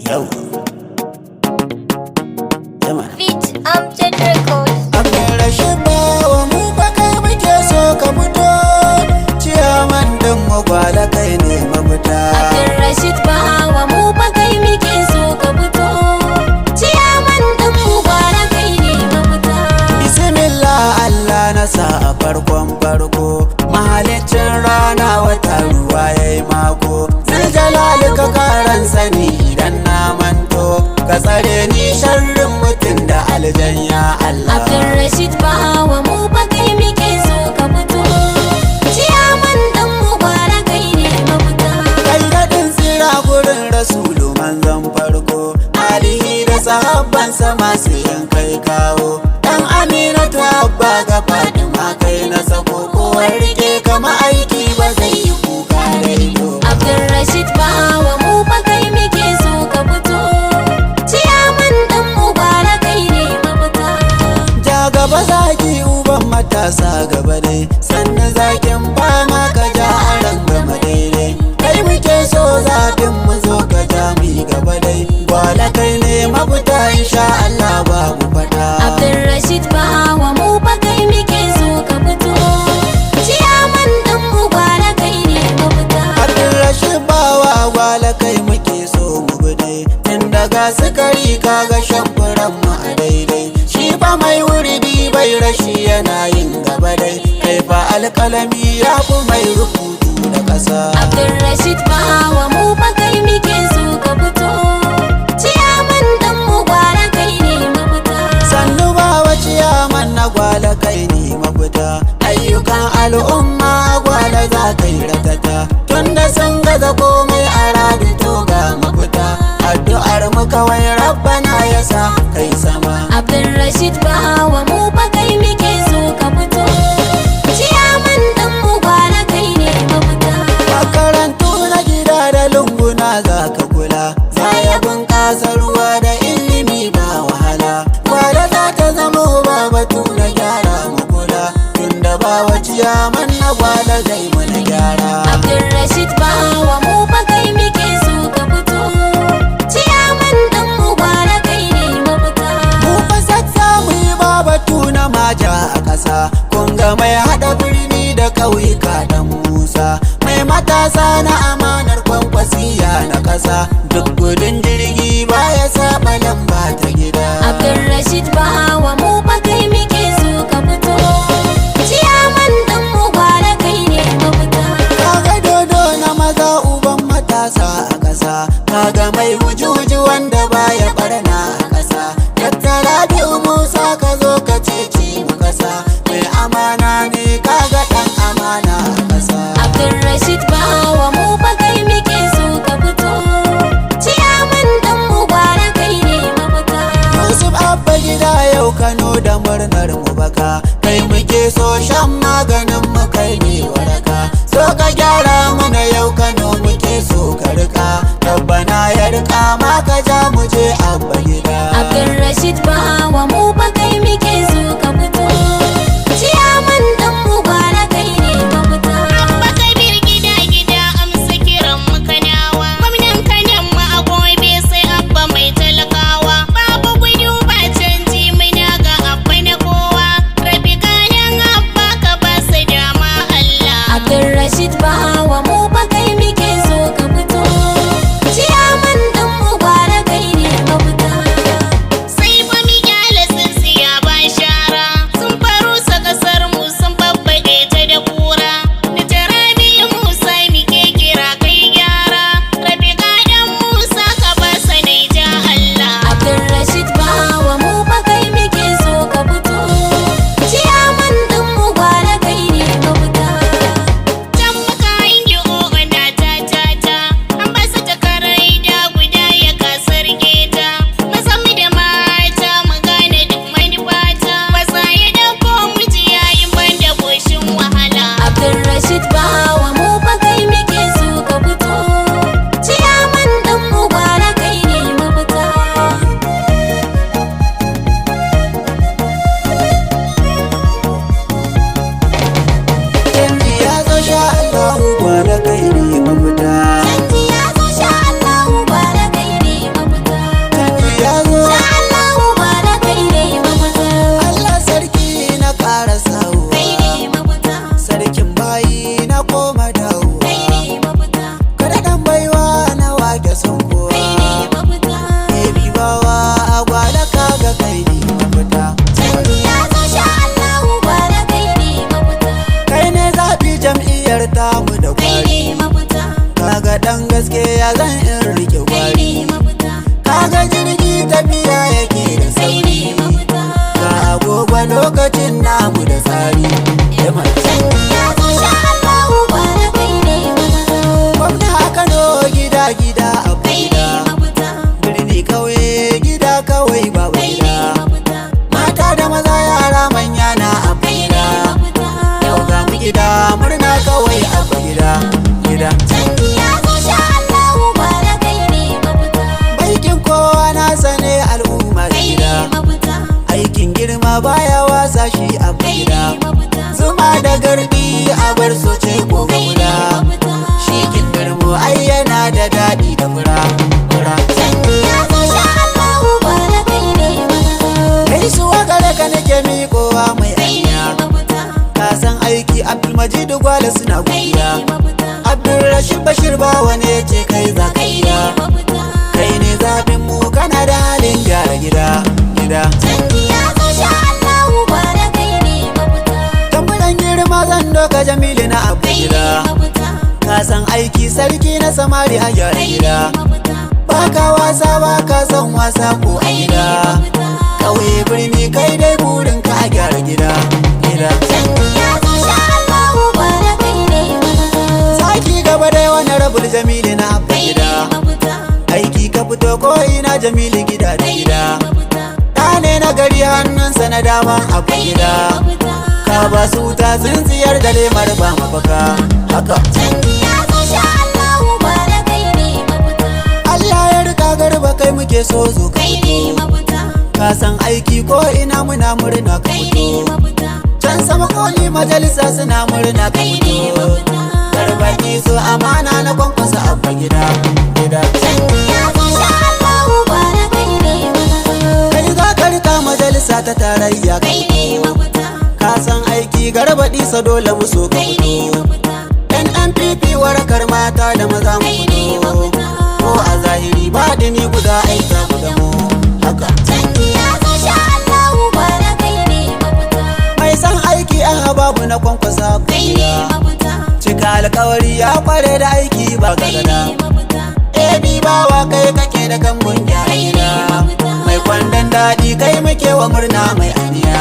Yau. Jama'a. Beat Amjad Records. Abdulrashid bawa mu fa kai muke so ka fito. Ciyaman din mu gwala kai ne mafita. Abdulrashid bawa mu fa kai muke so ka fito. Ciyaman din mu gwala kai ne mafita. Bismillah Allah na sa a farkon farko. Mahalicin rana wata ruwa yayi mako. Zuljalali ka karan sani idan na manto. Ka tsare ni sharrin mutum da aljan ya Allah. Abdulrashid bawa mu fa kai muke so ka fito. Ciyaman din mu gwala kai ne mafita. Kai daɗin tsira gurin rasulu manzon farko. Alihi da sahabbansa masu yin kai kawo. Dan Aminatu abba ga Fatima kai na sako. Kowar rike kama aiki ba zai yi kuka da ido. Abdulrashid bawa mu fa kai muke so ka fito. Ciyaman din mu gwala kai ne mafita. Ja gaba zaki uban matasa gaba dai. Sannan zakin fama ka ja aran gama daidai. Kai muke so zafin mu zo ka ja mi gaba dai. Gwala kai ne mafita insha Allah babu fata. Abdulrashid bawa mu fa kai muke so ka fito. Ciyaman din mu gwala kai ne mafita. Abdulrashid bawa gwala kai muke so mu bi dai. Tun daga sukari kaga shan furan mu a daidai. Shi fa mai wuridi bai rashi yana yin gaba dai. Kai fa alƙalami ya fi mai rubutu da ƙasa. Abdulrashid bawa mu fa kai muke so ka fito. Ciyaman din mu gwala kai ne mafita. Sannu bawa ciyaman na gwala kai ne mafita. Ayyukan al'umma gwala za ka yi ratata. Tunda sun gaza komai a radu to ga mafita. Addu'ar mu kawai rabbana ya sa kai sama. Abdulrashid bawa mu fa kai muke so ka fito. Ciyaman din mu gwala kai ne mafita. Makarantu na gida da lunguna za ka kula. Za ya bunƙasa ruwa da ilimi ba wahala. Gwala za ta zama ba batu na gyara mu kula. Tunda ba wa ciyaman na gwala zai mana gyara. Abdulrashid bawa mu fa kai muke so ka fito. Ciyaman din mu gwala kai ne mafita. Mu fa sassa mu yi ba batu na maja a ƙasa. Kun ga mai haɗa birni da ƙauyuka dan Musa. Mai matasa na amanar kwankwasiya na ƙasa. Duk gudun jirgi ba ya saba lamba ta gida. Abdulrashid bawa mu fa kai muke so ka fito. Ciyaman din mu gwala kai ne mafita. Kaga dodo na maza uban matasa a ƙasa. Kaga mai wuji-wuji wanda baya barna a ƙasa. Tattara biyu Musa ka zo ka ceci mu ƙasa. Mai amana ne kaga ɗan amana a ƙasa. Abdulrashid bawa mu fa kai muke so ka fito. Ciyaman din mu gwala kai ne mafita. Yusuf abba gida yau Kano da murnar mu baka. Kai muke so shan maganin mu kai ne waraka. So ka gyara mana yau Kano muke so ka rika. Rabbana ya rika ma ka ja mu je abba gida. Abdulrashid bawa mu fa kai muke so ka fito. Ciyaman din mu gwala kai ne mafita. Abba Kabir gida gida amsa kiran mu Kanawa. Gwamnan Kanan mu a gobe sai Abba mai talakawa. Babu gudu ba canji muna ga Abba na kowa. na koma dawowa. kai ne mafita, Kada dan baiwa na wake son kowa. kai ne mafita. Baby bawa agwala kaga kai ne mafita. Canji ya zo sha Allahu gwara kai ne mafita, Kai ne zaɓi jam'iyyar tamu da kai kwari. ne mafita, Kaga dan gaske ya zan in rike kai gwari. ne mafita, Kaga jirgi tafiya yake da kai sauri. ne mafita. Ga agogo lokacin namu da tsari. Canji ya zo sha Allahu gwara kai ne mafita, Gwamna a Kano gida gida a kai ne gida. mafita, Birni kauye gida kawai babu kai ne gida. mafita, Mata da maza yara manya na a kai ne gida. mafita. Yau ga mu gida murna kawai a gida. Gida. Canji ya zo sha Allahu gwara kai ne mafita, Aikin kowa na sane al'umma kai ne gida. mafita, Aikin girma baya wasa shi a kai ne gida. mafita, Zuma da garbi a bar soce ko kai ne guda. mafita. Shi kin girmo ai yana da daɗi da fura. Fura. Canji ya zo sha Allahu gwara kai ne mafita, Gaisuwa gare ka nake miƙowa mai kai ne anya. mafita, Ka san aiki Abdulmajid Gwale suna kai ne godiya. mafita, Abdulrashid Bashir ba wani ya ce kai za ka kai ne iya. mafita. Kai ne zaɓin mu kana da halin gyara gida. Gida. Canji ya zo sha Allahu gwara kai ne mafita, Tamburan girma zan doka Jamilu na abu kai ne gida. mafita, Ka san aiki sarki na samari a gyara kai ne gida. mafita, Ba ka wasa ba ka san wasa ko a kai ne gida. mafita. Ƙauye birni kai dai burin ka a gyara gida. Gida. Canji ya zo sha Allahu gwara kai ne mafita, Saki gaba dai wani rabul Jamilu na abu kai ne gida. mafita, Aiki ka fito ko ina Jamilu gida da kai ne gida. mafita, Ta ne na gari hannunsa na daman abu kai ne gida. mafita. Ka ba su wuta tsintsiyar da lemar ba mafaka. Haka. Canji ya zo sha Allahu gwara kai ne mafita, Allah ya rika garba kai muke so zo ka kai ne fito. mafita, Ka san aiki ko ina muna murna ka kai ne fito. mafita, Can sama koli majalisa suna murna ka kai ne fito. mafita. Garbaki so amana na kwankwasa abba gida. Gida. Canji ya zo sha Allahu gwara kai ne mafita, Kai za ka rika majalisa ta tarayya ka kai ne fito. mafita, Ka san aiki garbaɗi sa dole mu so ka kai ne fito. mafita, NNPP warakar mata da maza mu kai ne fito. mafita. Ko a zahiri ba dini guda aika mu da mu. Haka. Canji ya zo sha Allahu gwara kai ne mafita, Mai san aiki a hababu na kwankwasa kai ne gida. mafita, Cika alkawari ya kware da aiki ba kai ne gagada. mafita, Ebi bawa kai kake da kambun gyara gida. Mai kwandon daɗi kai muke wa murna mai aniya.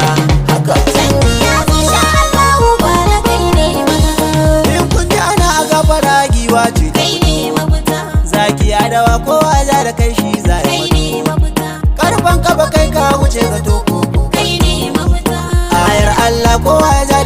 Haka. canji ya zo sha Allahu gwara kai ne mafita, In kun ji ana a gafara giwa ce ta kai ne mafita, zaki ya dawa kowa ja da kai shi za ya kai mutu. ne mafita, Karfan kafa kai ka wuce ga toko. kai ne mafita, Ayar Allah kowa ja